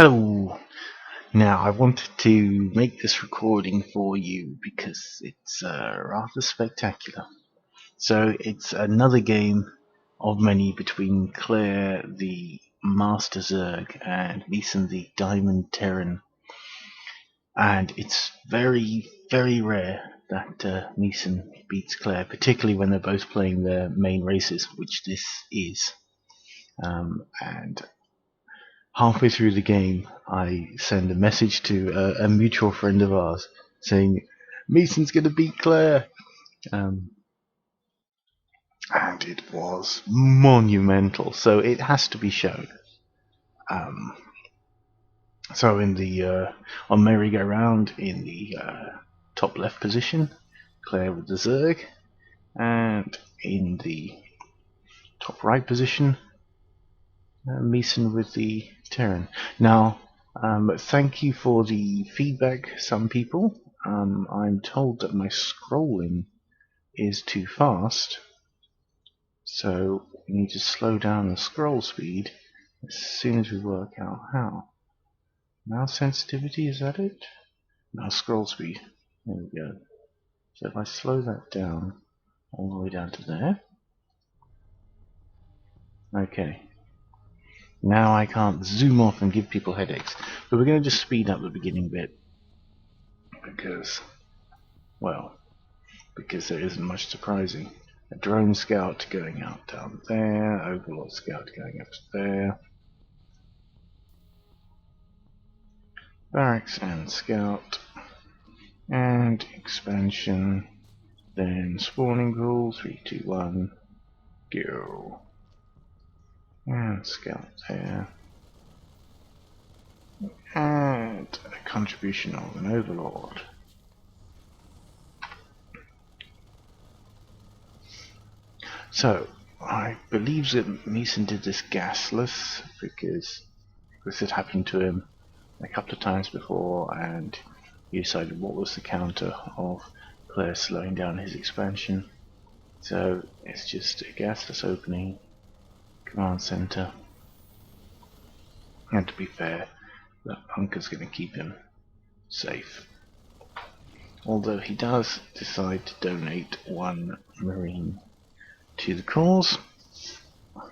Hello! Now, I wanted to make this recording for you because it's rather spectacular. So, it's another game of many between Claire, the Master Zerg, and Meson, the Diamond Terran. And it's very, very rare that Meson beats Claire, particularly when they're both playing their main races, which this is. And halfway through the game, I send a message to a mutual friend of ours saying, Mason's going to beat Claire. And it was monumental, so it has to be shown. So in the on merry-go-round in the top left position, Claire with the Zerg, and in the top right position, Meson with the Terran. Now, thank you for the feedback, some people. I'm told that my scrolling is too fast, so we need to slow down the scroll speed as soon as we work out how. Mouse sensitivity, is that it? Mouse scroll speed. There we go. So if I slow that down all the way down to there. Okay. Now I can't zoom off and give people headaches. But we're going to just speed up the beginning bit. Because there isn't much surprising. A drone scout going out down there, overlord scout going up to there. Barracks and scout. And expansion. Then spawning pool, 3, 2, 1, go. And scout there. And a contribution of an overlord. So, I believe that Meson did this gasless because this had happened to him a couple of times before, and he decided what was the counter of Claire slowing down his expansion. So it's just a gasless opening, command center, and to be fair, that bunker's going to keep him safe. Although he does decide to donate one Marine to the cause. Well,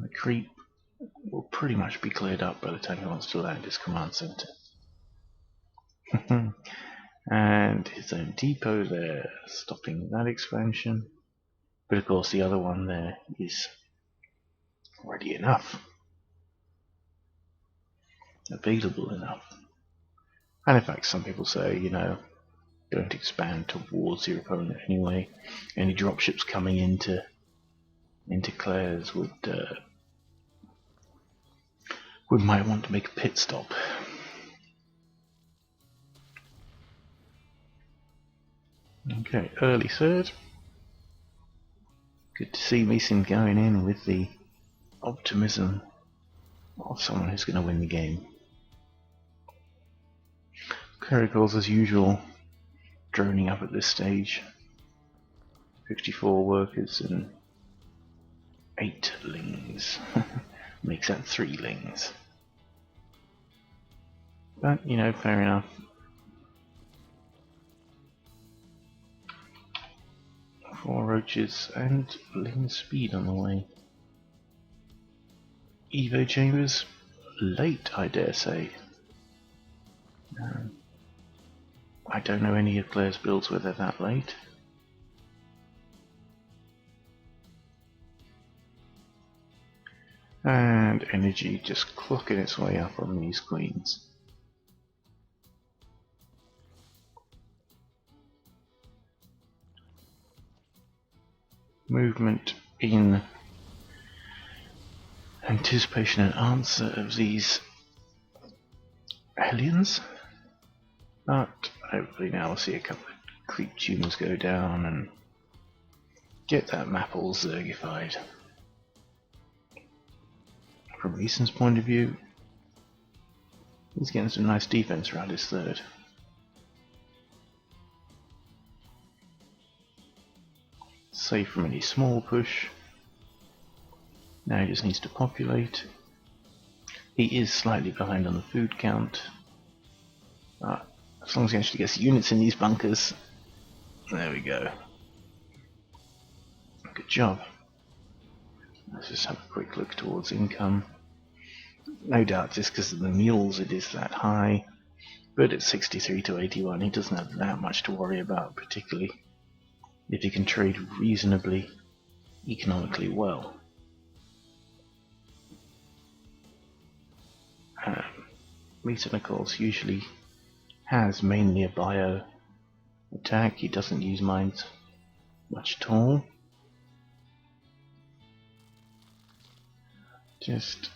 the creep will pretty much be cleared up by the time he wants to land his command center. And his own depot there, stopping that expansion. But of course the other one there is ready enough. Available enough. And in fact some people say, don't expand towards your opponent anyway. Any dropships coming into Claire's would might want to make a pit stop. Okay, early third. Good to see Meson going in with the optimism of someone who's going to win the game. Clericals, as usual, droning up at this stage. 54 workers and 8 lings. Makes that 3 lings. But, fair enough. Four roaches and ling speed on the way. Evo chambers, late, I dare say. I don't know any of Claire's builds where they're that late. And energy just clocking its way up on these queens. Movement in anticipation and answer of these aliens. But hopefully now we'll see a couple of creep tumors go down and get that map all zergified. From Meson's point of view, he's getting some nice defense around his third. Safe from any small push. Now he just needs to populate. He is slightly behind on the food count. As long as he actually gets units in these bunkers. There we go. Good job. Let's just have a quick look towards income. No doubt just because of the mules it is that high. But at 63 to 81 he doesn't have that much to worry about, particularly if he can trade reasonably economically well. Meson, of course, usually has mainly a bio attack. He doesn't use mines much at all. Just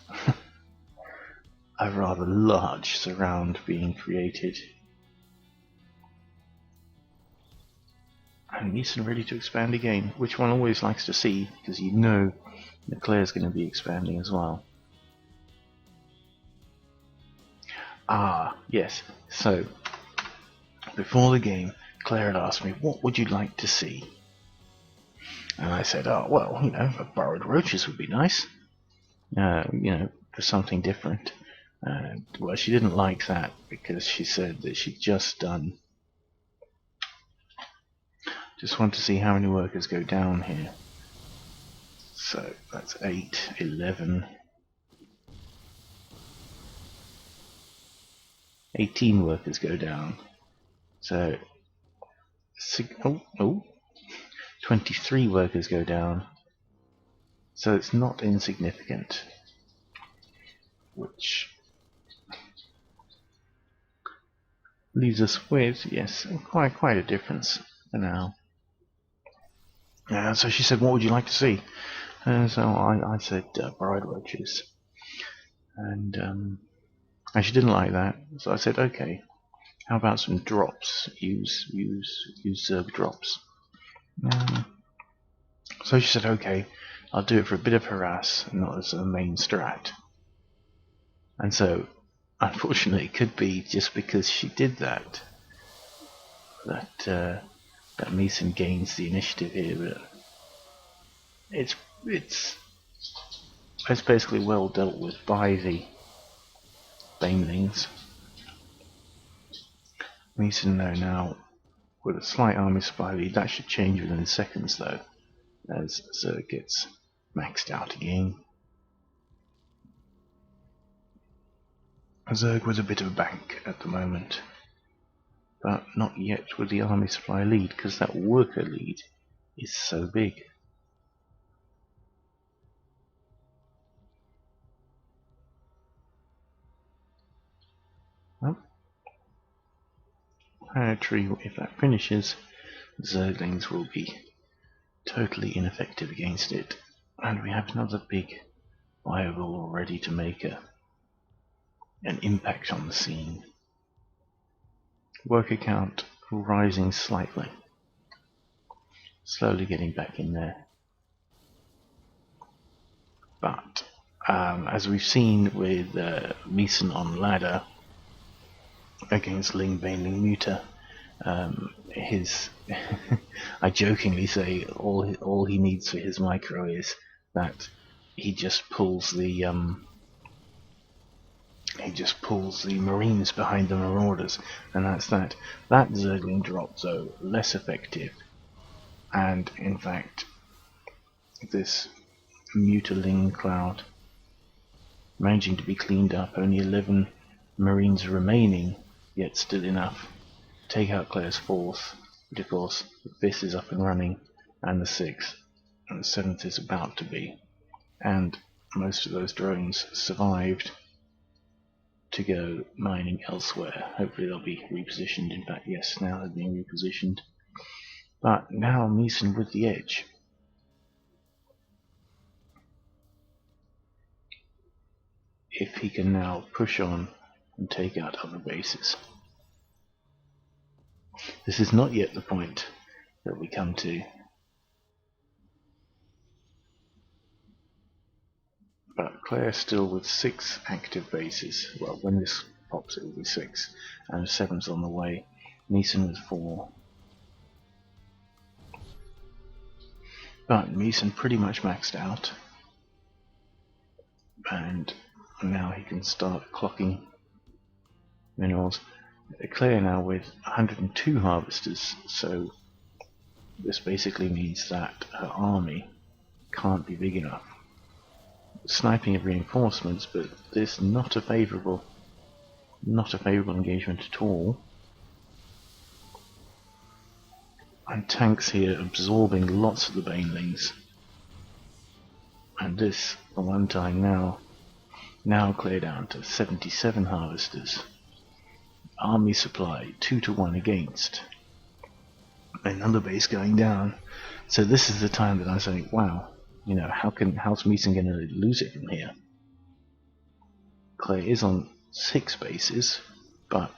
a rather large surround being created. And Meson ready to expand again, which one always likes to see, because you know that Claire's going to be expanding as well. Ah, yes. So, before the game, Claire had asked me, what would you like to see? And I said, oh, well, you know, borrowed roaches would be nice. You know, for something different. Well, she didn't like that because she said that she'd just done. Just want to see how many workers go down here. So that's 8, 11, 18 workers go down. So 23 workers go down. So it's not insignificant, which leaves us with, yes, quite a difference for now. So she said, what would you like to see? So I said borrowed roaches, and she didn't like that. So I said, okay, how about some drops? Use Zerg drops. So she said, okay, I'll do it for a bit of harass, not as a main strat. And so, unfortunately, it could be just because she did that that Meson gains the initiative here. But it's basically well dealt with by the Banelings. Meson now with a slight army supply lead. That should change within seconds though, as Zerg gets maxed out again. Zerg with a bit of a bank at the moment, but not yet with the army supply lead, because that worker lead is so big. Well, Tree, if that finishes, Zerglings will be totally ineffective against it, and we have another big fireball ready to make an impact on the scene. Worker count rising slightly, slowly getting back in there. But as we've seen with Meson on ladder against Ling Baneling Muta, his I jokingly say all he needs for his micro is that he just pulls the Marines behind the Marauders, and that's that. That Zergling drop, though, less effective, and in fact this Mutaling cloud managing to be cleaned up, only 11 Marines remaining, yet still enough to take out Claire's 4th, but of course the 5th is up and running, and the 6th, and the 7th is about to be, and most of those drones survived to go mining elsewhere. Hopefully they'll be repositioned. In fact, yes, now they're being repositioned. But now Meson with the edge. If he can now push on and take out other bases. This is not yet the point that we come to. But Claire still with 6 active bases. Well, when this pops it will be 6, and 7's on the way. Meson with 4. But Meson pretty much maxed out. And And now he can start clocking minerals. Claire now with 102 harvesters, so this basically means that her army can't be big enough. Sniping of reinforcements, but this not a favourable engagement at all. And tanks here absorbing lots of the banelings. And this, for one time now clear down to 77 harvesters. Army supply 2-1 against. Another base going down. So this is the time that I say, wow, you know, how's Meson going to lose it from here? Clay is on 6 bases, but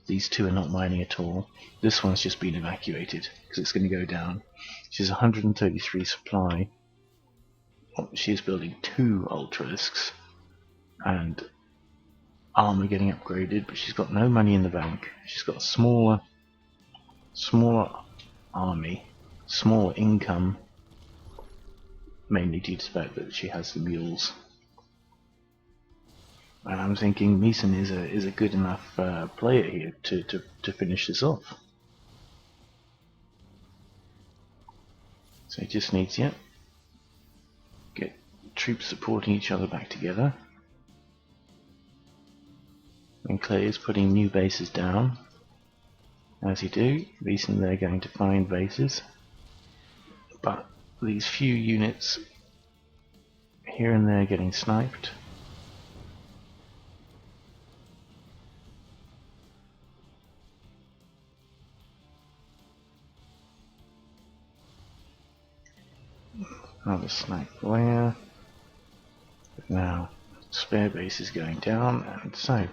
these 2 are not mining at all. This one's just been evacuated because it's going to go down. She's 133 supply. She is building 2 ultralisks and armor getting upgraded, but she's got no money in the bank. She's got a smaller army, smaller income, mainly due to the fact that she has the mules. And I'm thinking Meson is a good enough player here to finish this off. So he just needs get troops supporting each other back together. And Clay is putting new bases down. As you do, Meson they're going to find bases. But these few units here and there getting sniped. Another snipe there. But now spare base is going down, and so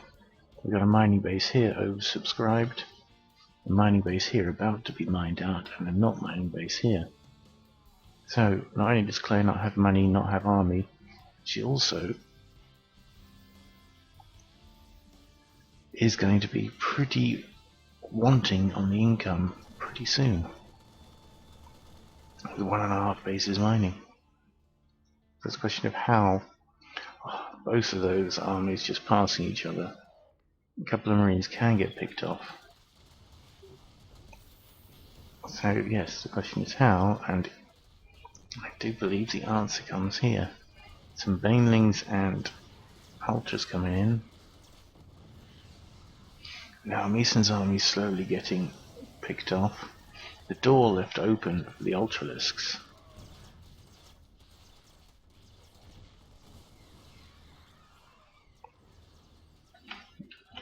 we've got a mining base here oversubscribed, a mining base here about to be mined out, and a not mining base here. So not only does Claire not have money, not have army, she also is going to be pretty wanting on the income pretty soon. With 1.5 bases mining. There's a question of how both of those armies just passing each other. A couple of marines can get picked off. So yes, the question is how, and I do believe the answer comes here. Some banelings and ultras coming in. Now Meson's army is slowly getting picked off. The door left open for the ultralisks.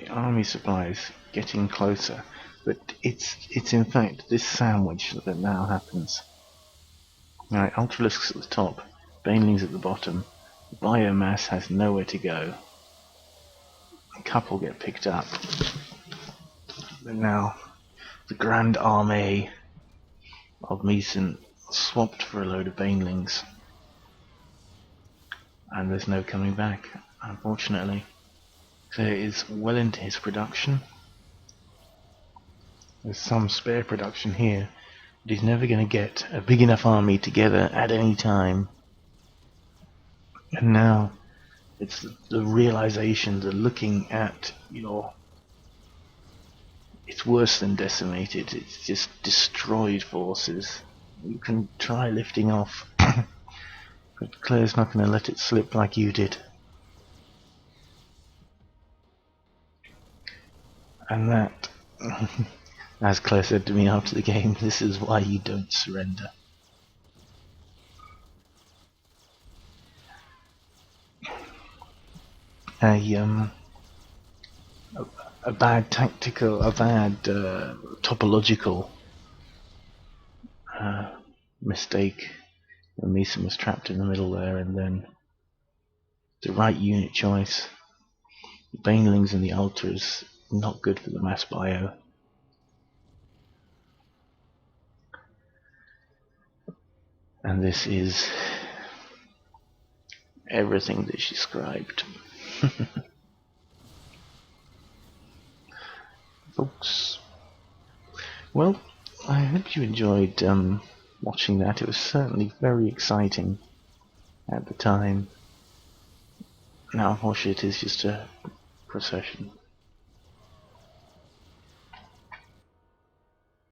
The army supplies getting closer, but it's in fact this sandwich that now happens. Right, ultralisks at the top, banelings at the bottom. The biomass has nowhere to go. A couple get picked up, but now the Grand Armée of Meson swapped for a load of banelings, and there's no coming back, unfortunately. Claire is well into his production. There's some spare production here, but he's never going to get a big enough army together at any time. And now it's the realization, the looking at it's worse than decimated, it's just destroyed forces. You can try lifting off, but Claire's not going to let it slip like you did. And that, as Claire said to me after the game, this is why you don't surrender. A bad tactical, a bad topological mistake. Meson was trapped in the middle there, and then the right unit choice. The banelings and the ultras, not good for the mass bio. And this is everything that she described. Folks, well, I hope you enjoyed watching that. It was certainly very exciting at the time. No, unfortunately, it is just a procession.